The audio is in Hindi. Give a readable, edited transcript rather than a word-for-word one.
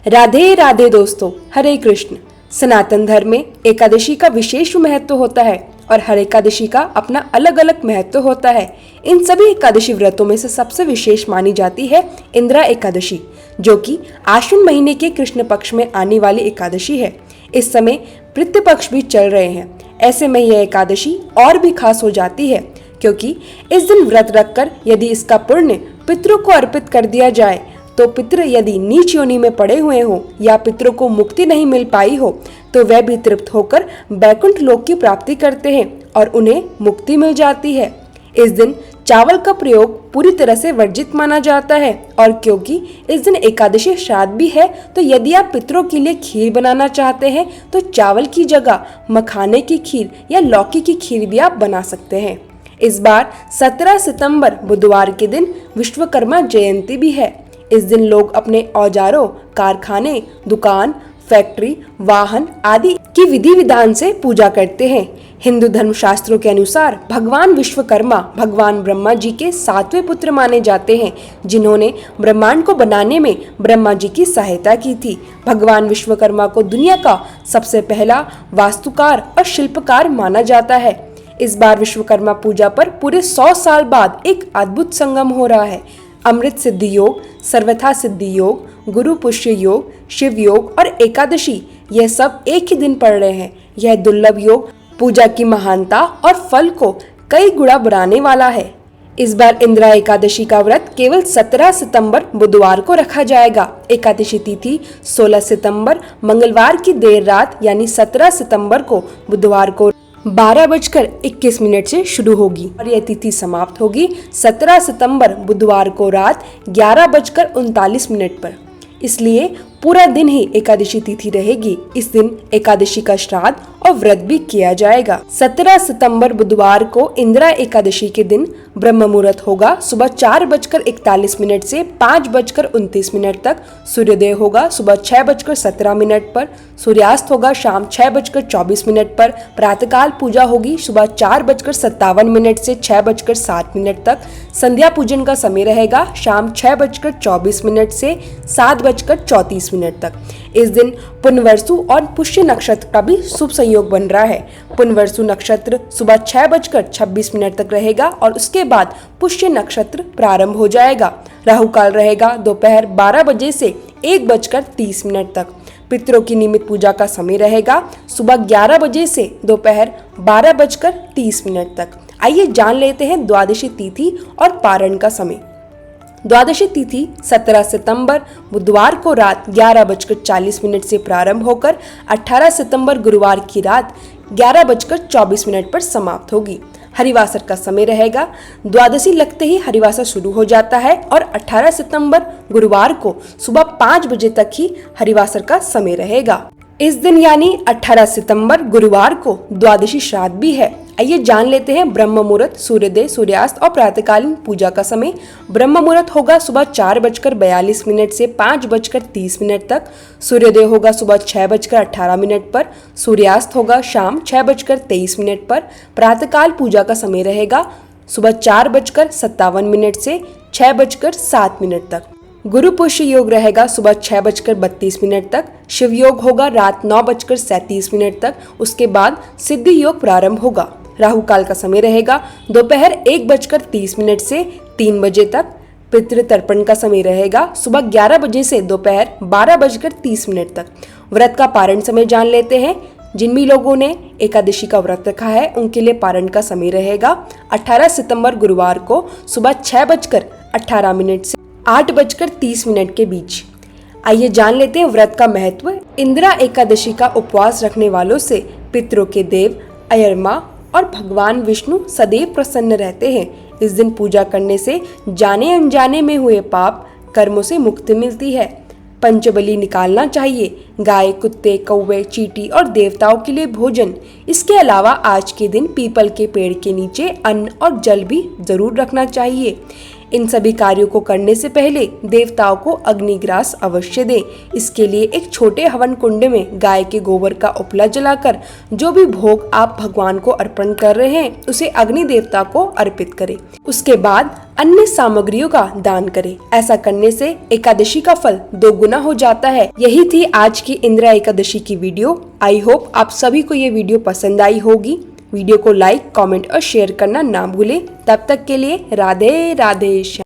राधे राधे दोस्तों, हरे कृष्ण। सनातन धर्म में एकादशी का विशेष महत्व होता है और हर एकादशी का अपना अलग अलग महत्व होता है। इन सभी एकादशी व्रतों में से सबसे विशेष मानी जाती है इंदिरा एकादशी, जो कि आश्विन महीने के कृष्ण पक्ष में आने वाली एकादशी है। इस समय पितृ पक्ष भी चल रहे हैं। ऐसे में यह एकादशी और भी खास हो जाती है, क्योंकि इस दिन व्रत रखकर यदि इसका पुण्य पितरों को अर्पित कर दिया जाए तो पितृ यदि नीच योनि में पड़े हुए हो या पितरों को मुक्ति नहीं मिल पाई हो तो वह भी तृप्त होकर बैकुंठ लोक की प्राप्ति करते हैं और उन्हें मुक्ति मिल जाती है। इस दिन चावल का प्रयोग पूरी तरह से वर्जित माना जाता है, और क्योंकि इस दिन एकादशी श्राद्ध भी है तो यदि आप पितरों के लिए खीर बनाना चाहते हैं तो चावल की जगह मखाने की खीर या लौकी की खीर भी आप बना सकते हैं। इस बार 17 सितंबर बुधवार के दिन विश्वकर्मा जयंती भी है। इस दिन लोग अपने औजारों, कारखाने, दुकान, फैक्ट्री, वाहन आदि की विधि विधान से पूजा करते हैं। हिंदू धर्म शास्त्रों के अनुसार भगवान विश्वकर्मा भगवान ब्रह्मा जी के 7वें पुत्र माने जाते हैं, जिन्होंने ब्रह्मांड को बनाने में ब्रह्मा जी की सहायता की थी। भगवान विश्वकर्मा को दुनिया का सबसे पहला वास्तुकार और शिल्पकार माना जाता है। इस बार विश्वकर्मा पूजा पर पूरे 100 साल बाद एक अद्भुत संगम हो रहा है। अमृत सिद्धि योग, सर्वथा सिद्धि योग, गुरु पुष्य योग, शिव योग और एकादशी, यह सब एक ही दिन पड़ रहे हैं। यह दुर्लभ योग पूजा की महानता और फल को कई गुणा बढ़ाने वाला है। इस बार इंदिरा एकादशी का व्रत केवल 17 सितंबर बुधवार को रखा जाएगा। एकादशी तिथि 16 सितंबर मंगलवार की देर रात यानी 17 सितंबर को बुधवार को 12:21 से शुरू होगी और यह तिथि समाप्त होगी 17 सितंबर बुधवार को रात 11:39 पर। इसलिए पूरा दिन ही एकादशी तिथि रहेगी। इस दिन एकादशी का श्राद्ध और व्रत भी किया जाएगा। 17 सितंबर बुधवार को इंदिरा एकादशी के दिन ब्रह्म मुहूर्त होगा सुबह 4:41 से 5:29 तक। सूर्योदय होगा सुबह 6:17 पर। सूर्यास्त होगा शाम 6:24 पर। प्रातःकाल पूजा होगी सुबह 4:57 से 6:07 तक। संध्या पूजन का समय रहेगा शाम 6:24 से 7:34 तक। इस दिन पुनर्वसु और पुष्य नक्षत्र का भी शुभ संयोग बन रहा है। पुनर्वसु नक्षत्र सुबह 6:26 तक रहेगा और उसके बाद पुष्य नक्षत्र प्रारंभ हो जाएगा। राहु काल रहेगा दोपहर 12 बजे से 1:30 तक। पितरों की नियमित पूजा का समय रहेगा सुबह 11 बजे से दोपहर 12:30 तक। आइए जान लेते हैं द्वादशी तिथि और पारण का समय। द्वादशी तिथि 17 सितंबर बुधवार को रात 11:40 से प्रारंभ होकर 18 सितंबर गुरुवार की रात 11:24 पर समाप्त होगी। हरिवासर का समय रहेगा। द्वादशी लगते ही हरिवासर शुरू हो जाता है और 18 सितंबर गुरुवार को सुबह 5 बजे तक ही हरिवासर का समय रहेगा। इस दिन यानी 18 सितंबर गुरुवार को द्वादशी श्राद्ध भी है। आइए जान लेते हैं ब्रह्म मुहूर्त, सूर्योदय, सूर्यास्त और प्रातःकालीन पूजा का समय। ब्रह्म मुहूर्त होगा सुबह 4:42 से 5:30 तक। सूर्योदय होगा सुबह 6:18 पर। सूर्यास्त होगा शाम 6:23 पर। प्रातःकाल पूजा का समय रहेगा सुबह 4:57 से 6:07 तक। गुरु पुष्य योग रहेगा सुबह 6:32 तक। शिव योग होगा रात 9:37 तक। उसके बाद सिद्धि योग प्रारंभ होगा। राहु काल का समय रहेगा दोपहर 1:30 से 3 बजे तक। पितृ तर्पण का समय रहेगा सुबह 11 बजे से दोपहर 12:30 तक। व्रत का पारण समय जान लेते हैं। जिन भी लोगों ने एकादशी का व्रत रखा है उनके लिए पारण का समय रहेगा 18 सितंबर गुरुवार को सुबह 6:18 से 8:30 के बीच। आइए जान लेते हैं व्रत का महत्व। इंदिरा एकादशी का उपवास रखने वालों से पितरों के देव अयरमा और भगवान विष्णु सदैव प्रसन्न रहते हैं। इस दिन पूजा करने से जाने अनजाने में हुए पाप कर्मों से मुक्ति मिलती है। पंचबली निकालना चाहिए। गाय, कुत्ते, कौवे, चींटी और देवताओं के लिए भोजन। इसके अलावा आज के दिन पीपल के पेड़ के नीचे अन्न और जल भी जरूर रखना चाहिए। इन सभी कार्यों को करने से पहले देवताओं को अग्निग्रास अवश्य दें। इसके लिए एक छोटे हवन कुंड में गाय के गोबर का उपला जलाकर जो भी भोग आप भगवान को अर्पण कर रहे हैं उसे अग्नि देवता को अर्पित करें। उसके बाद अन्य सामग्रियों का दान करें। ऐसा करने से एकादशी का फल 2 गुना हो जाता है। यही थी आज की इंदिरा एकादशी की वीडियो। आई होप आप सभी को ये वीडियो पसंद आई होगी। वीडियो को लाइक, कमेंट और शेयर करना ना भूलें। तब तक के लिए राधे राधे।